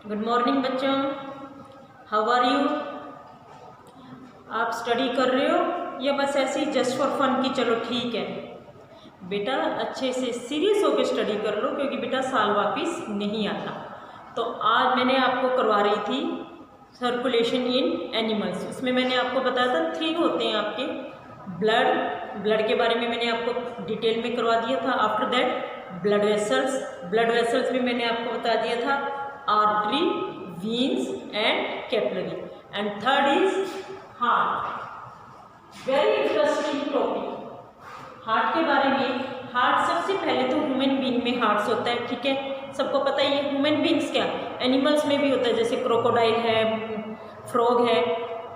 Good morning बच्चों, how are you. आप study कर रहे हो या बस ऐसे ही जस्ट फॉर फन की चलो ठीक है। बेटा अच्छे से सीरियस होकर स्टडी कर लो क्योंकि बेटा साल वापस नहीं आता। तो आज मैंने आपको करवा रही थी सर्कुलेशन इन एनिमल्स। उसमें मैंने आपको बताया था 3 होते हैं आपके। ब्लड के बारे में मैंने आपको डिटेल में करवा दिया था। आफ्टर दैट ब्लड वेसल्स में मैंने आपको बता दिया था artery, veins and capillary. And third is heart. Very interesting topic heart के बारे में। हार्ट सबसे पहले तो ह्यूमन बीइंग में हार्ट्स होता है, ठीक है, सबको पता ही है। ह्यूमन बीइंग्स क्या एनिमल्स में भी होता है, जैसे क्रोकोडाइल है, फ्रॉग है,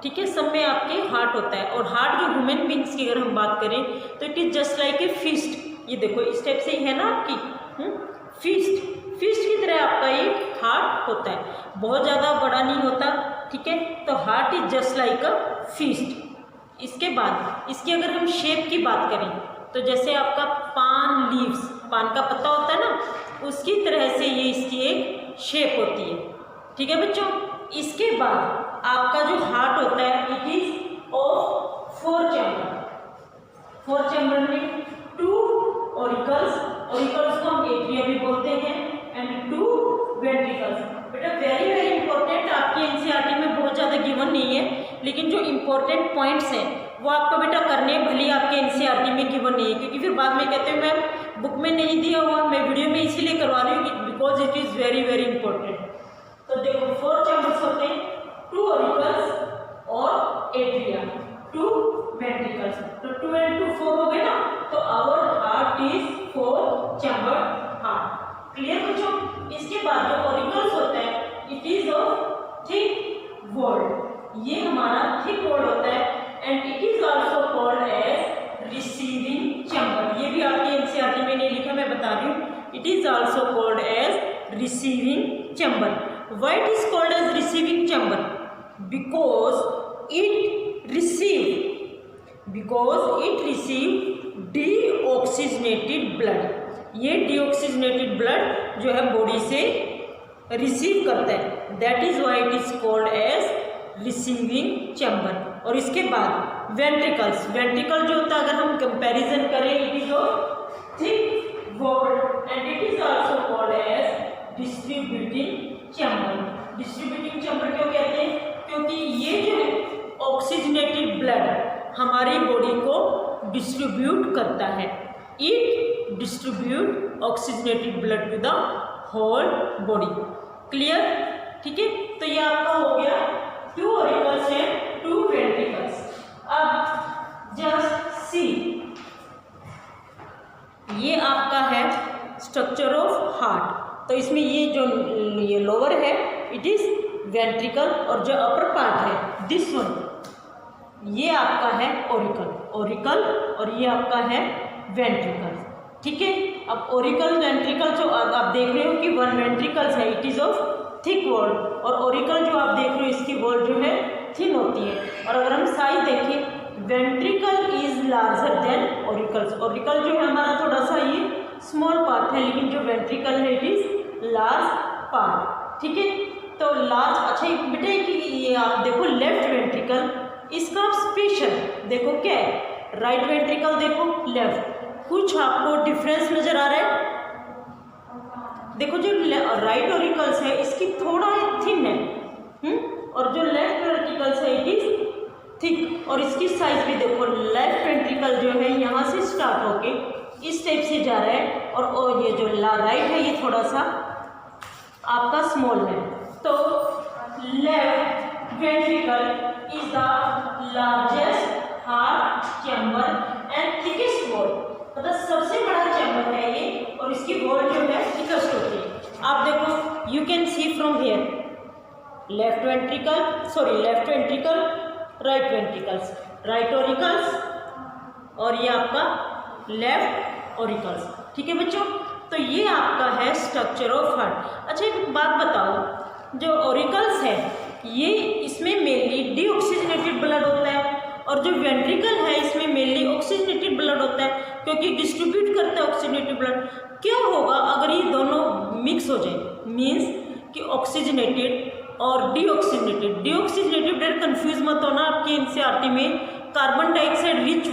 ठीक है, सब में आपके हार्ट होता है। और हार्ट जो ह्यूमन बीइंग्स की अगर हम बात करें तो it is just like a fist. ये देखो इस टाइप से ही है ना आपकी फिस्ट की तरह आपका एक हार्ट होता है, बहुत ज़्यादा बड़ा नहीं होता, ठीक है। तो heart is just like a fist. इसके बाद इसकी अगर हम शेप की बात करें तो जैसे आपका पान लीव्स, पान का पत्ता होता है ना, उसकी तरह से ये इसकी एक शेप होती है, ठीक है बच्चों। इसके बाद आपका जो हार्ट होता है इट इज ऑफ 4 चैम्बर में 2 ऑरिकल्स को हम एट्रिया भी बोलते हैं एंड 2 वेंट्रिकल्स। बेटा वेरी वेरी इंपॉर्टेंट, आपके एनसीईआरटी में बहुत ज़्यादा गिवन नहीं है, लेकिन जो इंपॉर्टेंट पॉइंट्स हैं वो आपको बेटा करने भले आपके एनसीईआरटी में गिवन नहीं है, क्योंकि फिर बाद में कहते हैं मैम बुक में नहीं दिया हुआ। मैं वीडियो में इसीलिए करवा रही हूँ because it is very very important. तो देखो 4 चैम्बर्स होते हैं, 2 ऑरिकल्स और एट्रिया, 2 वेंट्रिकल्स। तो 2 and 2 4 हो गए ना, तो our heart is 4 chamber heart. Clear बच्चों। इसके बाद जो ऑरिकल्स होता है it is of thick wall. ये हमारा थिक वॉल होता है and it is also called as receiving chamber. ये भी आपके एनसीईआरटी में नहीं लिखा, मैं बता रही हूँ। It is also called as receiving chamber. Why it is called as receiving chamber? Because it receive deoxygenated blood. ये डीऑक्सीजनेटेड ब्लड जो है बॉडी से रिसीव करता है, that is why it is called as receiving chamber. और इसके बाद ventricle जो होता है अगर हम कंपैरिजन करें it is of thick wall and it is also called as distributing chamber. Distributing chamber क्यों कहते हैं? क्योंकि ये जो है ऑक्सीजनेटेड ब्लड हमारी बॉडी को डिस्ट्रीब्यूट करता है। It distribute oxygenated blood to the whole body. Clear, ठीक है। तो ये आपका हो गया 2 ऑरिकल्स एंड 2 वेंट्रिकल्स। अब जस्ट सी, ये आपका है स्ट्रक्चर ऑफ हार्ट। तो इसमें ये लोअर है इट इज वेंट्रिकल और जो अपर पार्ट है दिस वन ये आपका है ऑरिकल और ये आपका है वेंट्रिकल, ठीक है। अब ऑरिकल वेंट्रिकल जो आप देख रहे हो कि 1 वेंट्रिकल्स है it is of thick wall और ऑरिकल जो आप देख रहे हो इसकी वॉल जो है थिन होती है। और अगर हम साइज देखें ventricle is larger than auricles. Auricle जो है हमारा थोड़ा सा ये स्मॉल पार्ट है, लेकिन जो वेंट्रिकल है इट इज लार्ज पार्ट, ठीक है। तो लार्ज, अच्छा बेटा कि ये आप देखो लेफ्ट वेंट्रिकल, इसका आप स्पेशल देखो क्या है, राइट वेंट्रिकल देखो लेफ्ट, कुछ आपको डिफरेंस नजर आ रहा है? देखो जो राइट ऑरिकल्स है इसकी थोड़ा थिन है और जो लेफ्ट वेंट्रिकल्स है इट इज थिक। और इसकी साइज भी देखो, लेफ्ट वेंट्रिकल जो है यहाँ से स्टार्ट होके इस टाइप से जा रहा है और ये जो राइट है ये थोड़ा सा आपका स्मॉल है। तो left ventricle is the largest heart chamber and thickest wall। मतलब सबसे बड़ा चैम्बर है ये और इसकी वॉल जो है थिकेस्ट होती है। आप देखो you can see from here left ventricle, right ventricles, right auricles और ये आपका लेफ्ट ऑरिकल्स, ठीक है बच्चों। तो ये आपका है स्ट्रक्चर ऑफ हार्ट। अच्छा एक बात बताओ, जो ऑरिकल्स है ये इसमें मेनली डीऑक्सीजनेटेड ब्लड होता है और जो वेंट्रिकल है इसमें मेनली ऑक्सीजनेटेड ब्लड होता है, क्योंकि डिस्ट्रीब्यूट करता है ऑक्सीजनेटेड ब्लड। क्या होगा अगर ये दोनों मिक्स हो जाए, मीन्स कि ऑक्सीजनेटेड और डीऑक्सीजनेटेड। डीऑक्सीजनेटेड ब्लड कंफ्यूज मत होना, आपके एनसीईआरटी में कार्बन डाइऑक्साइड रिच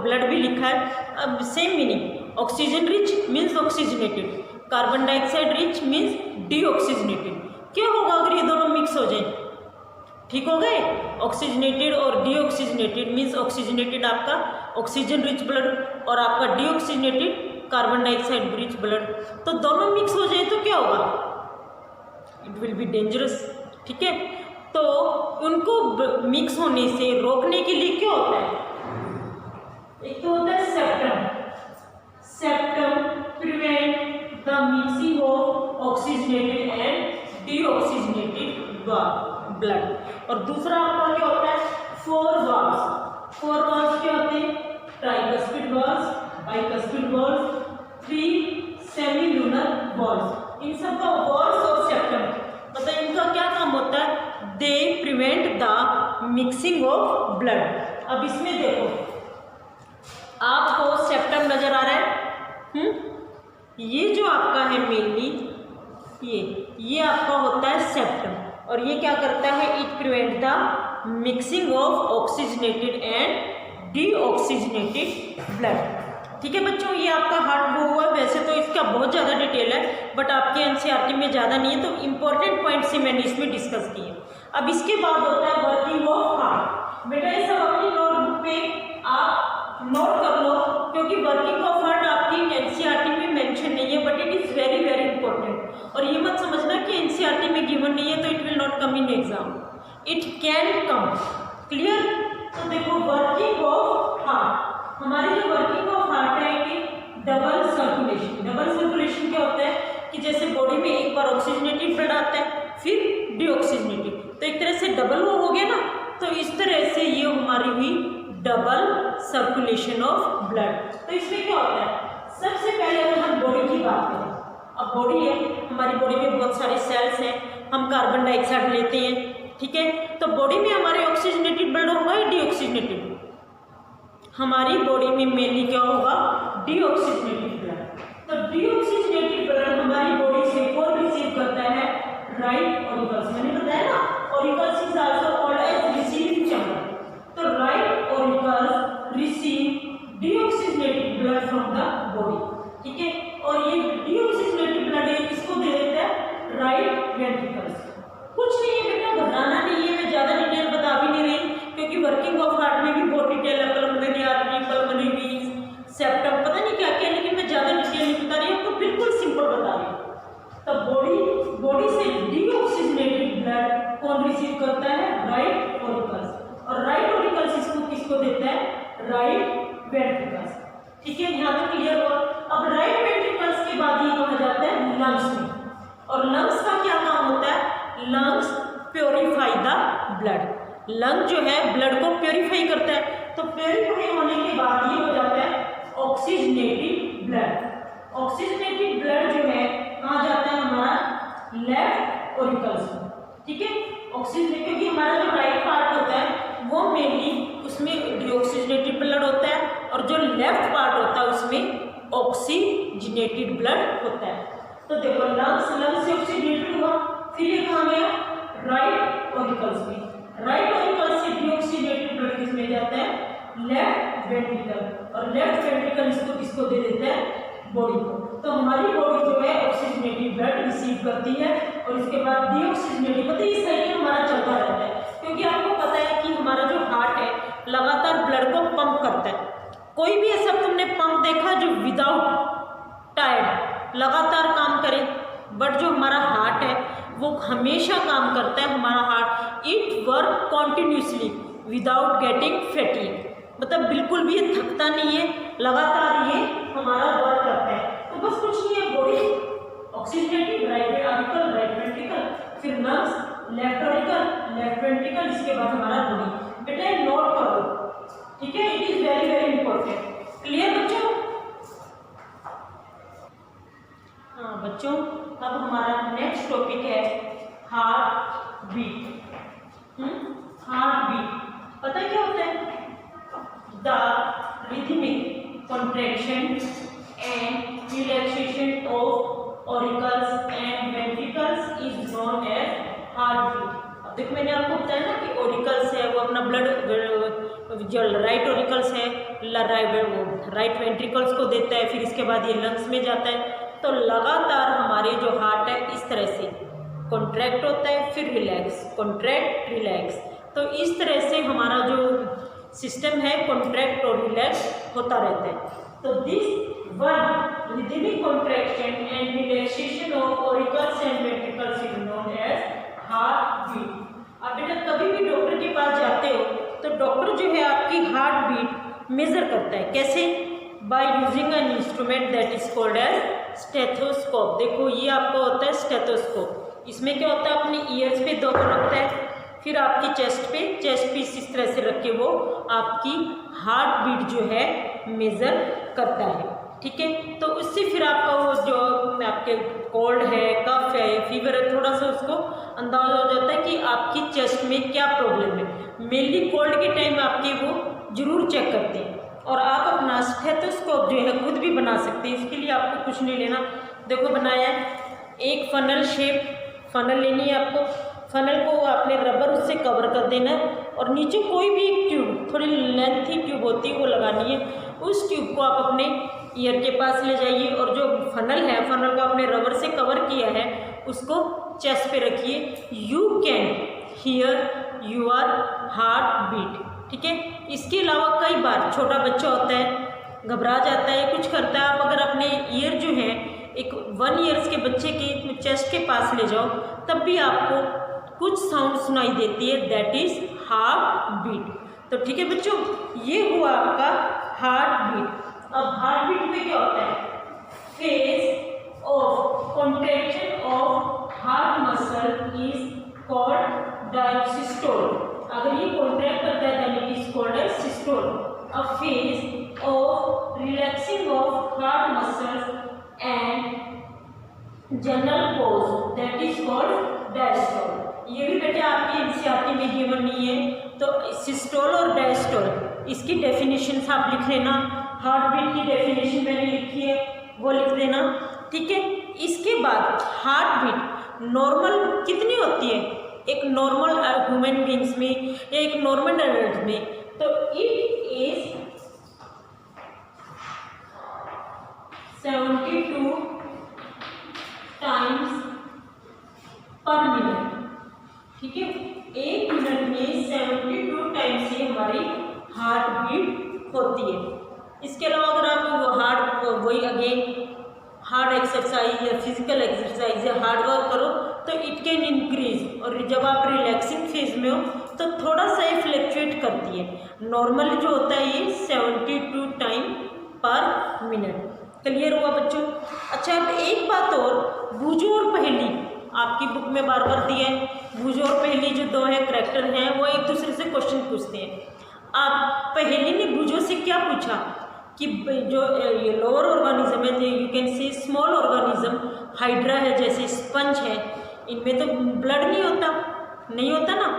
ब्लड भी लिखा है। अब same meaning, oxygen rich means oxygenated, carbon dioxide rich means deoxygenated. क्या होगा अगर ये दोनों मिक्स हो जाए? ठीक हो गए। ऑक्सीजनेटेड और डीऑक्सीजनेटेड मीन्स ऑक्सीजनेटेड आपका ऑक्सीजन रिच ब्लड और आपका deoxygenated carbon dioxide rich blood. तो दोनों मिक्स हो जाए तो क्या होगा? It will be dangerous. ठीक है, तो उनको मिक्स होने से रोकने के लिए क्या होता है? एक तो होता है septum. Septum prevent the mixing of oxygenated and deoxygenated blood. और दूसरा आपका क्या होता है? Four valves. फोर वाल्व्स क्या होते हैं? Tricuspid valves, bicuspid valves, three semilunar valves. इन सब का वाल्व्स और सेप्टम मतलब इनका क्या काम होता है? They prevent the mixing of blood. अब इसमें देखो, आपको सेप्टम नजर आ रहा है? ये जो आपका है मेनली ये आपका होता है सेप्टम, और ये क्या करता है? It prevent the mixing of oxygenated and deoxygenated blood. ठीक है बच्चों, ये आपका हार्ट वो हुआ। वैसे तो इसका बहुत ज़्यादा डिटेल है, बट आपके एनसीईआरटी में ज़्यादा नहीं है, तो इंपॉर्टेंट पॉइंट से मैंने इसमें डिस्कस किए। अब इसके बाद होता है वर्किंग ऑफ हार्ट। बेटा ये सब अपनी नोटबुक पे आप नोट कर लो, क्योंकि वर्किंग ऑफ हार्ट आपकी एनसीईआरटी में मेंशन नहीं है, but it is very very important. और ये मत समझना कि एनसीईआरटी में गिवन नहीं है तो it will not come in exam, it can come. Clear? तो देखो वर्किंग ऑफ हार्ट, हमारी जो वर्किंग ऑफ हार्ट है कि डबल सर्कुलेशन। डबल सर्कुलेशन क्या होता है कि जैसे बॉडी में एक बार ऑक्सीजनेटेड ब्लड आता है फिर डीऑक्सीजनेटेड, तो एक तरह से डबल वो हो गया ना, तो इस तरह से ये हमारी हुई डबल सर्कुलेशन ऑफ ब्लड। तो इसमें क्या होता है? सबसे पहले अगर हम बॉडी की बात करें, अब बॉडी है, हमारी बॉडी में बहुत सारे सेल्स हैं, हम कार्बन डाइऑक्साइड लेते हैं। ठीक है, तो बॉडी में हमारे ऑक्सीजनेटेड ब्लड होगा या डीऑक्सीजनेटेड? हमारी बॉडी में मेनली क्या होगा? Deoxygenated blood. तो डीऑक्सीजनेटेड ब्लड हमारी बॉडी से कौन रिसीव करता है? Right auricles. मैंने बताया ना, auricles is also called as receiving chamber. तो right auricles receive deoxygenated blood from the body. ठीक है, और ये डीऑक्सीजनेटेड ब्लड किसको दे देता है? Right ventricles. कुछ नहीं है बेटा, घबराना नहीं है, मैं ज़्यादा डिटेल बता भी नहीं रही, क्योंकि वर्किंग ऑफ हार्ट में भी बहुत डिटेल है, pulmonary artery, pulmonary veins, septum, पता नहीं क्या क्या, लेकिन मैं ज़्यादा डिटेल नहीं बता रही हूँ, आपको बिल्कुल सिंपल बता रही हूँ। तो बॉडी से डीऑक्सीजनेटेड ब्लड कौन रिसीव करता है? Right auricles. और राइट ऑरिकल्स इसको किसको देता है? Right ventricles. ठीक है, यहाँ तक क्लियर हुआ। अब राइट वेंट्रिकल्स के बाद ये कहा जाता है लंग्स में, और लंग्स का क्या काम होता है? Lungs purify the blood. Lung जो है ब्लड को प्योरीफाई करता है, तो प्योरीफाई होने के बाद ये हो जाता है ऑक्सीजनेटेड ब्लड। ऑक्सीजनेटेड ब्लड जो है कहाँ जाता है? हमारा लेफ्ट ऑरिकल्स में। ठीक है, ऑक्सीजन, क्योंकि हमारा जो राइट पार्ट होता है वो मेनली उसमें डीऑक्सीजनेटेड ब्लड होता है, और जो लेफ्ट पार्ट होता है उसमें ऑक्सीजनेटेड ब्लड होता है। तो देखो लंग्स से ऑक्सीजनेटेड हुआ, फिर ये कहाँ गया? राइट ऑरिकल्स में। राइट ऑरिकल्स से डीऑक्सीजनेटेड ब्लड किसमें जाता है? लेफ्ट वेंट्रिकल, और लेफ्ट वेंट्रिकल इसको किसको दे देता है? बॉडी को। तो हमारी बॉडी जो है ऑक्सीजनेटेड ब्लड रिसीव करती है, और इसके बाद डीऑक्सीजनेटेड, मतलब इस साइकिल हमारा चलता रहता है, क्योंकि आपको पता है कि हमारा जो हार्ट है लगातार ब्लड को पंप करता है। कोई भी ऐसा तुमने पंप देखा जो विदाउट टायर्ड लगातार काम करे? बट जो हमारा हार्ट है वो हमेशा काम करता है। हमारा heart it work continuously without getting fatigue, मतलब बिल्कुल भी ये थकता नहीं है, लगातार ये हमारा वर्क करता है। तो बस कुछ नहीं है, body oxygenated, right auricle, right ventricle, फिर lungs, left auricle, left ventricle, इसके बाद हमारा बॉडी। बेटा नोट कर दो, ठीक है, it is very very important. Clear बच्चों? हाँ बच्चों, अब हमारा नेक्स्ट टॉपिक है हार्ट बीट। हार्ट बीट पता क्या होता है? The rhythmic contraction and relaxation of auricles and ventricles is heart beat. अब देखो मैंने आपको बताया ना कि ऑरिकल्स है वो अपना ब्लड जो राइट ऑरिकल्स है राइट वेंट्रिकल्स को देता है, फिर इसके बाद ये लंग्स में जाता है। तो लगातार हमारे जो हार्ट है इस तरह से कॉन्ट्रैक्ट होता है, फिर रिलैक्स, कॉन्ट्रैक्ट रिलैक्स। तो इस तरह से हमारा जो सिस्टम है कॉन्ट्रैक्ट और रिलैक्स होता रहता है। तो this one rhythmic contraction and relaxation of auricles and ventricles is known as heart beat. आप बेटा कभी भी डॉक्टर के पास जाते हो तो डॉक्टर जो है आपकी हार्ट बीट मेजर करता है। कैसे? By using an instrument that is called as stethoscope. देखो ये आपका होता है स्टेथोस्कोप। इसमें क्या होता है, अपने ईयर्स पे दो रखता है, फिर आपकी चेस्ट पीस इस तरह से रख के वो आपकी हार्ट बीट जो है मेज़र करता है। ठीक है, तो उससे फिर आपका वो जो आपके कोल्ड है, कफ है, फीवर है, थोड़ा सा उसको अंदाजा हो जाता है कि आपकी चेस्ट में क्या प्रॉब्लम है। मेनली कोल्ड के टाइम आपके वो जरूर चेक करते हैं। और आप अपना स्टेथोस्कोप जो है खुद भी बना सकते हैं। इसके लिए आपको कुछ नहीं लेना। देखो बनाया है एक फनल शेप, फनल लेनी है आपको। फनल को आपने रबर उससे कवर कर देना है और नीचे कोई भी एक ट्यूब, थोड़ी लेंथी ट्यूब होती है, वो लगानी है। उस ट्यूब को आप अपने ईयर के पास ले जाइए और जो फनल है, फनल को आपने रबर से कवर किया है, उसको चेस्ट पे रखिए। You can hear your heart beat. ठीक है, इसके अलावा कई बार छोटा बच्चा होता है, घबरा जाता है, कुछ करता है, आप अगर अपने ईयर जो है एक 1 ईयर्स के बच्चे के चेस्ट के पास ले जाओ तब भी आपको कुछ साउंड सुनाई देती है, दैट इज हार्ट बीट। तो ठीक है बच्चों, ये हुआ आपका हार्ट बीट। अब हार्ट बीट में क्या होता है, phase of contraction of heart muscle is called diastole. अगर ये कॉन्ट्रैक्ट करता है then it is called as systole. A phase of relaxing of heart muscles and general pause that is called diastole. ये भी बेटा आपकी एनसीईआरटी में given नहीं है। तो सिस्टोल और डायस्टोल इसकी डेफिनेशंस आप लिख लेना। हार्ट बीट की डेफिनेशन मैंने लिखी है, वो लिख देना। ठीक है, इसके बाद हार्ट बीट नॉर्मल कितनी होती है एक नॉर्मल ह्यूमन बींग्स में या एक नॉर्मल एडल्ट में, तो इट इज 72 टाइम्स पर मिनट। ठीक है, एक मिनट में 72 टाइम्स से हमारी हार्ट बीट होती है। इसके अलावा अगर आप हार्ट वही अगेन हार्ड एक्सरसाइज या फिजिकल एक्सरसाइज या हार्ड वर्क करो तो इट कैन इंक्रीज। और जब आप रिलैक्सिंग फेज में हो तो थोड़ा सा ये फ्लक्चुएट करती है। नॉर्मली जो होता है ये 72 टाइम पर मिनट। क्लियर हुआ बच्चों? अच्छा, अब एक बात और, बूझो और पहेली आपकी बुक में बार बार दिया है। बूझो और पहेली जो दो है करैक्टर हैं वो एक दूसरे से क्वेश्चन पूछते हैं। आप पहेली ने बूझो से क्या पूछा कि जो ये लोअर ऑर्गेनिज्म है, you can say small organism, hydra है जैसे स्पंज है, इनमें तो ब्लड नहीं होता ना।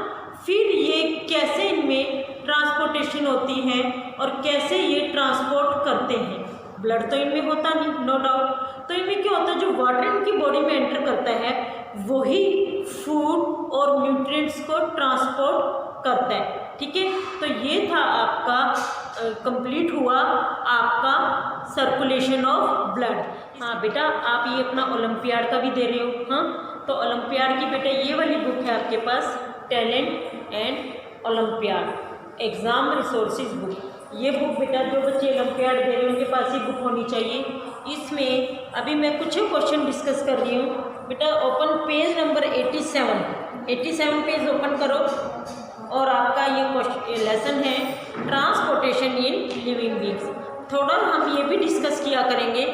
फिर ये कैसे इनमें ट्रांसपोर्टेशन होती है और कैसे ये ट्रांसपोर्ट करते हैं। ब्लड तो इनमें होता नहीं, नो डाउट। तो इनमें क्या होता है, जो वाटर इनकी बॉडी में एंटर करता है वही फूड और न्यूट्रिएंट्स को ट्रांसपोर्ट करता है। ठीक है, तो ये था आपका कंप्लीट हुआ आपका सर्कुलेशन ऑफ ब्लड। हाँ बेटा, आप ये अपना ओलंपियाड का भी दे रहे हो। हाँ, तो ओलंपियाड की बेटा ये वाली बुक है आपके पास, talent and olympiad exam resources book. ये बुक बेटा जो बच्चे ओलंपियाड दे रहे हैं उनके पास ये बुक होनी चाहिए। इसमें अभी मैं कुछ क्वेश्चन डिस्कस कर रही हूँ बेटा। Open page number 87 page open करो और आपका ये लेसन है ट्रांसपोर्टेशन इन लिविंग बींग्स। थोड़ा हम ये भी डिस्कस किया करेंगे।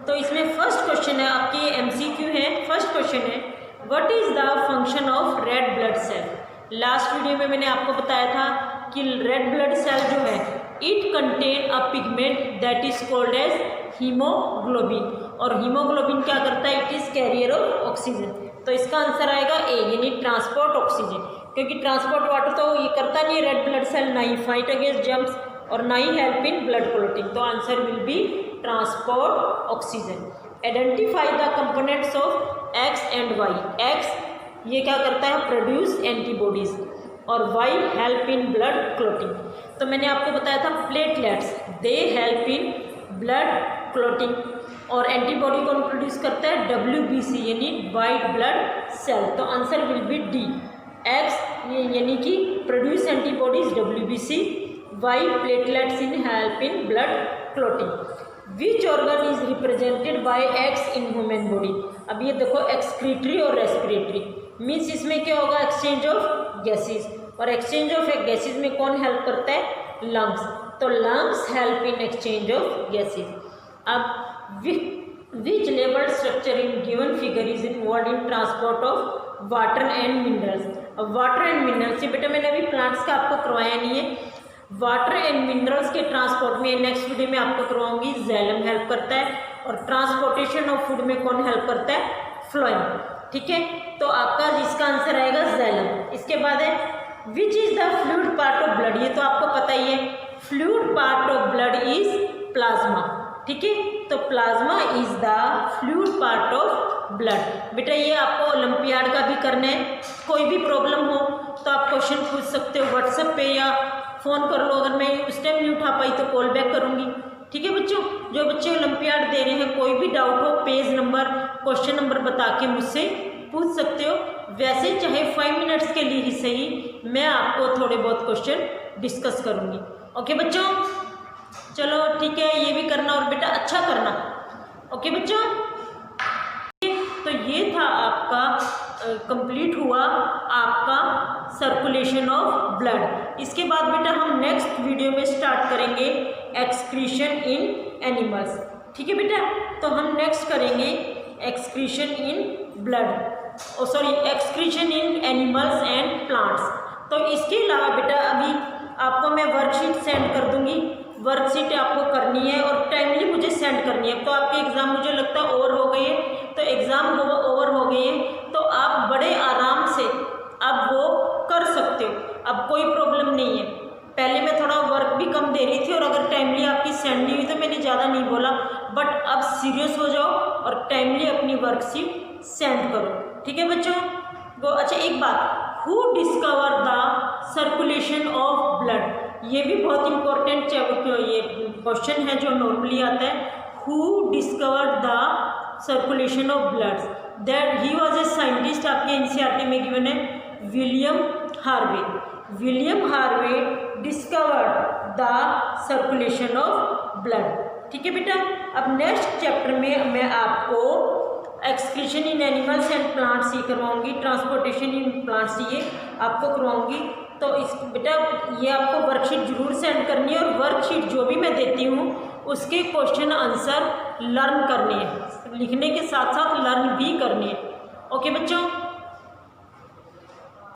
तो इसमें फर्स्ट क्वेश्चन है आपकी MCQ है। फर्स्ट क्वेश्चन है, what is the function of red blood cell. Last video में मैंने आपको बताया था कि रेड ब्लड सेल जो है it contain a pigment that is called as haemoglobin. और हीमोग्लोबिन क्या करता है, it is carrier of oxygen. तो इसका आंसर आएगा ए, यानी ट्रांसपोर्ट ऑक्सीजन। क्योंकि ट्रांसपोर्ट वाटर तो ये करता नहीं रेड ब्लड सेल, ना ही फाइट अगेंस्ट जर्म्स और ना ही हेल्प इन ब्लड क्लॉटिंग। तो answer will be transport oxygen. Identify the components of X and Y. X ये क्या करता है, प्रोड्यूस एंटीबॉडीज़। और Y help in blood clotting, तो मैंने आपको बताया था platelets they help in blood clotting. और एंटीबॉडी कौन प्रोड्यूस करता है, WBC यानी वाइट ब्लड सेल। तो answer will be D, X यानी कि produce antibodies WBC, Y platelets in help in blood clotting. Which organ is represented by x in human body. अब ये देखो एक्सक्रीटरी और रेस्पिरेटरी, मीन्स इसमें क्या होगा, एक्सचेंज ऑफ गैसेज। और एक्सचेंज ऑफ गैसेज में कौन हेल्प करता है, लंग्स। तो lungs help in exchange of gases. अब which level structure in given figure is involve in transport of water and minerals. अब वाटर एंड मिनरल्स, ये बेटा मैंने अभी प्लांट्स का आपको करवाया नहीं है, वाटर एंड मिनरल्स के ट्रांसपोर्ट में नेक्स्ट वीडियो में आपको करवाऊंगी। जैलम हेल्प करता है, और ट्रांसपोर्टेशन ऑफ फूड में कौन हेल्प करता है, फ्लोएम। ठीक है, तो आपका जिसका आंसर आएगा जैलम। इसके बाद है which is the fluid part of blood, ये तो आपको पता ही है, fluid part of blood is plasma. ठीक है, तो plasma is the fluid part of blood. बेटा ये आपको ओलंपियाड का भी करना है, कोई भी प्रॉब्लम हो तो आप क्वेश्चन पूछ सकते हो व्हाट्सएप पे या फ़ोन कर लो। अगर मैं उस टाइम नहीं उठा पाई तो कॉल बैक करूँगी। ठीक है बच्चों, जो बच्चे ओलंपियाड दे रहे हैं, कोई भी डाउट हो पेज नंबर क्वेश्चन नंबर बता के मुझसे पूछ सकते हो। वैसे चाहे 5 मिनट्स के लिए ही सही, मैं आपको थोड़े बहुत क्वेश्चन डिस्कस करूँगी। ओके बच्चों, चलो ठीक है, ये भी करना और बेटा अच्छा करना। ओके बच्चों, तो ये था आपका कंप्लीट हुआ आपका सर्कुलेशन ऑफ ब्लड। इसके बाद बेटा हम नेक्स्ट वीडियो में स्टार्ट करेंगे एक्सक्रीशन इन एनिमल्स। ठीक है बेटा, तो हम नेक्स्ट करेंगे excretion in blood, sorry excretion in animals and plants. तो इसके अलावा बेटा अभी आपको मैं वर्कशीट सेंड कर दूंगी, वर्कशीट आपको करनी है और टाइमली मुझे सेंड करनी है। तो आपके एग्ज़ाम मुझे लगता है ओवर हो गई है, तो एग्ज़ाम ओवर हो गई है तो आप बड़े आराम से अब वो कर सकते हो, अब कोई प्रॉब्लम नहीं है। पहले मैं थोड़ा वर्क भी कम दे रही थी और अगर टाइमली आपकी सेंड नहीं हुई तो मैंने ज़्यादा नहीं बोला, बट अब सीरियस हो जाओ और टाइमली अपनी वर्कशीट सेंड करो। ठीक है बच्चों, वो अच्छा एक बात, who discover the circulation of blood, ये भी बहुत इंपॉर्टेंट ये क्वेश्चन है जो नॉर्मली आता है। Who discovered the circulation of blood, that he was a scientist, आपके एनसीईआरटी में गिवन है, William Harvey. William Harvey discovered the circulation of blood. ठीक है बेटा, अब नेक्स्ट चैप्टर में मैं आपको excretion in animals and plants ये करवाऊंगी, ट्रांसपोर्टेशन इन प्लांट्स ये आपको करवाऊंगी। तो इस बेटा ये आपको वर्कशीट जरूर सेंड करनी है और वर्कशीट जो भी मैं देती हूँ उसके क्वेश्चन आंसर लर्न करने हैं, लिखने के साथ साथ लर्न भी करने हैं। ओके बच्चों।